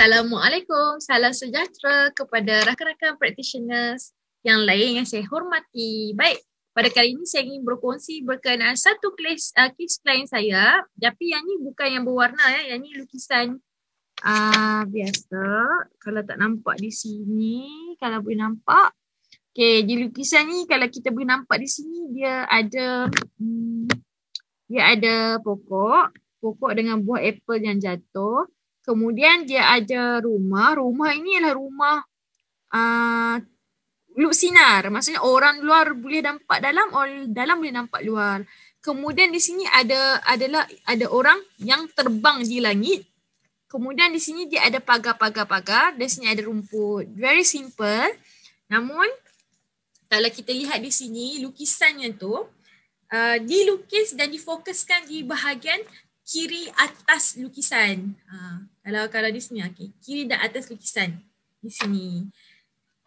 Assalamualaikum, salam sejahtera kepada rakan-rakan practitioners yang lain yang saya hormati. Baik, pada kali ini saya ingin berkongsi berkenaan satu kes klien saya, tapi yang ni bukan yang berwarna ya, yang ni lukisan biasa. Kalau tak nampak di sini, kalau boleh nampak. Okey, di lukisan ni kalau kita boleh nampak di sini dia ada pokok dengan buah apple yang jatuh. Kemudian dia ada rumah. Rumah ini adalah rumah luk sinar. Maksudnya orang luar boleh nampak dalam, orang dalam boleh nampak luar. Kemudian di sini ada orang yang terbang di langit. Kemudian di sini dia ada pagar-pagar. Di sini ada rumput. Very simple. Namun kalau kita lihat di sini lukisannya tu dilukis dan difokuskan di bahagian kiri atas lukisan. Kalau di sini, okay. Kiri dan atas lukisan di sini.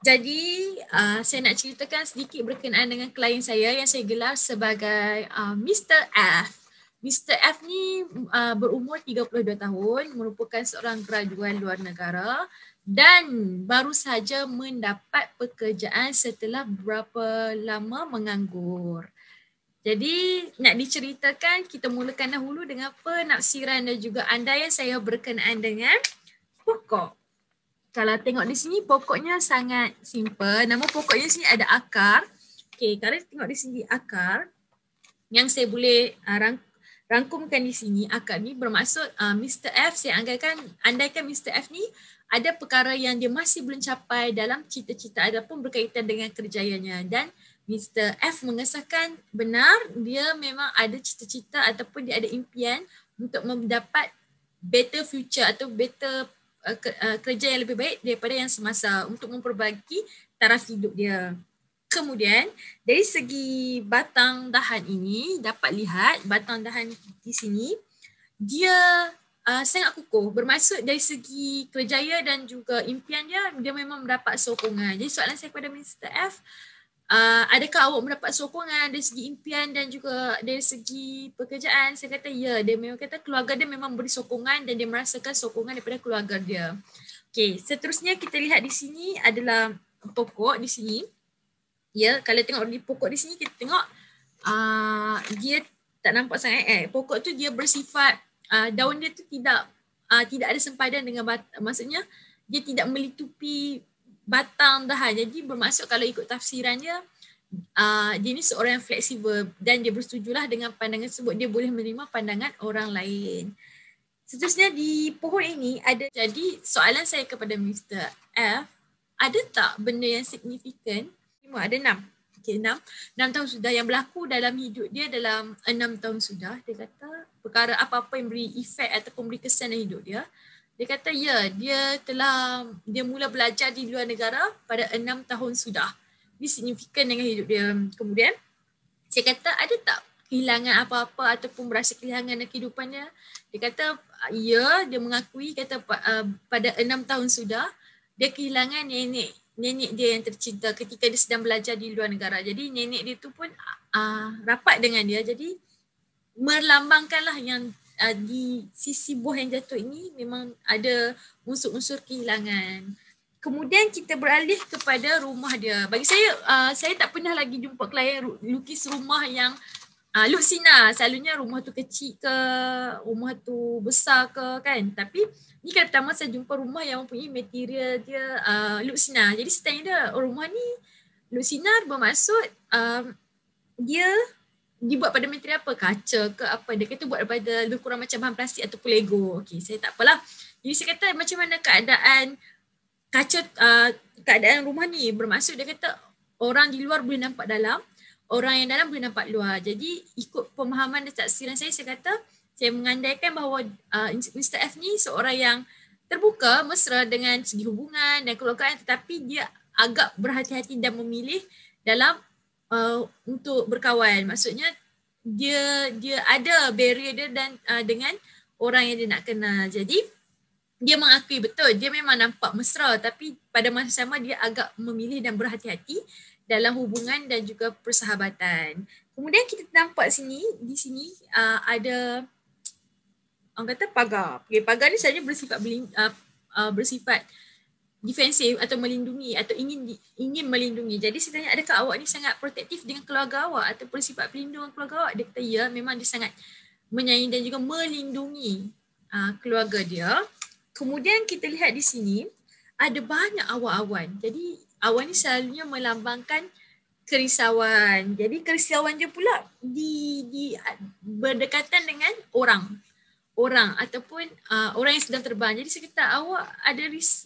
Jadi saya nak ceritakan sedikit berkenaan dengan klien saya yang saya gelar sebagai Mr. F. Mr. F ni berumur 32 tahun, merupakan seorang graduan luar negara dan baru saja mendapat pekerjaan setelah berapa lama menganggur. Jadi nak diceritakan, kita mulakan dahulu dengan penafsiran dan juga andaian saya berkenaan dengan pokok. Kalau tengok di sini pokoknya sangat simple. Nama pokoknya sini ada akar. Okey, kalau tengok di sini akar yang saya boleh rangkumkan di sini, akar ni bermaksud Mr. F, saya andaikan Mr. F ni ada perkara yang dia masih belum capai dalam cita-cita ataupun berkaitan dengan kerjayanya, dan Mr. F mengesahkan benar dia memang ada cita-cita ataupun dia ada impian untuk mendapat better future atau better kerja yang lebih baik daripada yang semasa untuk memperbaiki taraf hidup dia. Kemudian dari segi batang dahan ini dapat lihat batang dahan di sini dia sangat kukuh, bermaksud dari segi kerjaya dan juga impian dia memang mendapat sokongan. Jadi soalan saya kepada Mr. F, adakah awak mendapat sokongan dari segi impian dan juga dari segi pekerjaan? Saya kata ya, dia memang kata keluarga dia memang beri sokongan dan dia merasakan sokongan daripada keluarga dia. Okey, seterusnya kita lihat di sini adalah pokok di sini. Ya, kalau tengok di pokok di sini kita tengok dia tak nampak sangat pokok tu dia bersifat daun dia tu tidak ada sempadan dengan maksudnya dia tidak melitupi batang dahan. Jadi bermaksud kalau ikut tafsirannya dia ni seorang yang fleksibel dan dia bersetujulah dengan pandangan tersebut, dia boleh menerima pandangan orang lain. Seterusnya di pohon ini ada, jadi soalan saya kepada Mr. F, ada tak benda yang signifikan? Ada 6. Okay, 6 tahun sudah yang berlaku dalam hidup dia, dalam 6 tahun sudah. Dia kata perkara apa-apa yang beri efek ataupun beri kesan dalam hidup dia. Dia kata ya, dia mula belajar di luar negara pada 6 tahun sudah. Ini signifikan dengan hidup dia. Kemudian saya kata ada tak kehilangan apa-apa ataupun berasa kehilangan dalam kehidupannya? Dia kata ya, dia mengakui kata pada 6 tahun sudah dia kehilangan nenek dia yang tercinta ketika dia sedang belajar di luar negara. Jadi nenek dia tu pun rapat dengan dia. Jadi melambangkanlah yang di sisi buah yang jatuh ini memang ada unsur-unsur kehilangan. Kemudian kita beralih kepada rumah dia. Bagi saya tak pernah lagi jumpa klien lukis rumah yang luk sinar. Selalunya rumah tu kecil ke, rumah tu besar ke kan. Tapi ni kali pertama saya jumpa rumah yang mempunyai material dia luk sinar. Jadi saya tanya dia, rumah ni luk sinar bermaksud dia dibuat pada material apa? Kaca ke apa? Dia kata buat daripada lebih kurang macam bahan plastik ataupun Lego. Okey, saya tak apalah. Jadi saya kata macam mana keadaan kaca, keadaan rumah ni? Bermaksud dia kata orang di luar boleh nampak dalam, orang yang dalam boleh nampak luar. Jadi ikut pemahaman dan taksiran saya kata saya mengandaikan bahawa Mr. F ni seorang yang terbuka, mesra dengan segi hubungan dan keluargaan, tetapi dia agak berhati-hati dan memilih dalam untuk berkawan. Maksudnya dia ada barrier dia dan dengan orang yang dia nak kenal. Jadi dia mengakui betul dia memang nampak mesra, tapi pada masa sama dia agak memilih dan berhati-hati dalam hubungan dan juga persahabatan. Kemudian kita nampak di sini ada orang kata pagar. Okay, pagar ni sebenarnya bersifat bersifat defensif atau melindungi atau ingin melindungi. Jadi saya tanya, adakah awak ni sangat protektif dengan keluarga awak atau bersifat pelindung keluarga awak? Dia kata ya, memang dia sangat menyayangi dan juga melindungi keluarga dia. Kemudian kita lihat di sini ada banyak awan-awan. Jadi awan ni selalunya melambangkan kerisauan. Jadi kerisauan dia pula berdekatan dengan orang ataupun orang yang sedang terbang. Jadi saya kata, awak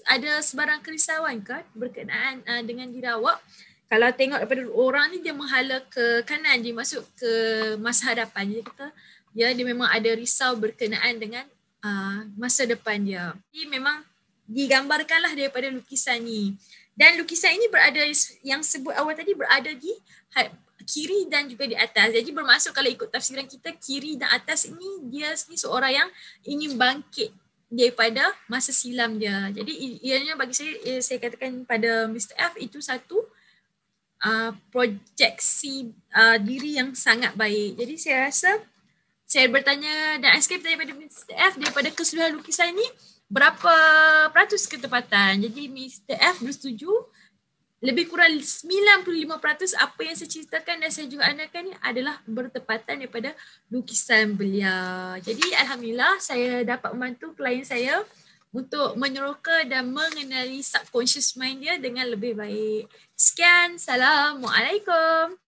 ada sebarang kerisauan ke berkenaan dengan diri awak? Kalau tengok daripada orang ni, dia menghala ke kanan, dia masuk ke masa hadapan. Dia kata dia memang ada risau berkenaan dengan masa depan dia. Jadi memang digambarkanlah daripada lukisan ni. Dan lukisan ini berada, yang sebut awal tadi, berada di kiri dan juga di atas. Jadi bermaksud kalau ikut tafsiran kita, kiri dan atas ini, dia ni seorang yang ingin bangkit daripada masa silam dia. Jadi ianya bagi saya katakan pada Mr. F, itu satu proyeksi diri yang sangat baik. Jadi saya rasa saya bertanya dan SK bertanya pada Mr. F, daripada keseluruhan lukisan ini berapa peratus ketepatan. Jadi Mr. F bersetuju lebih kurang 95% apa yang saya ceritakan dan saya juga anakan ni adalah bertepatan daripada lukisan beliau. Jadi alhamdulillah saya dapat membantu klien saya untuk meneroka dan mengenali subconscious mind dia dengan lebih baik. Sekian, Assalamualaikum.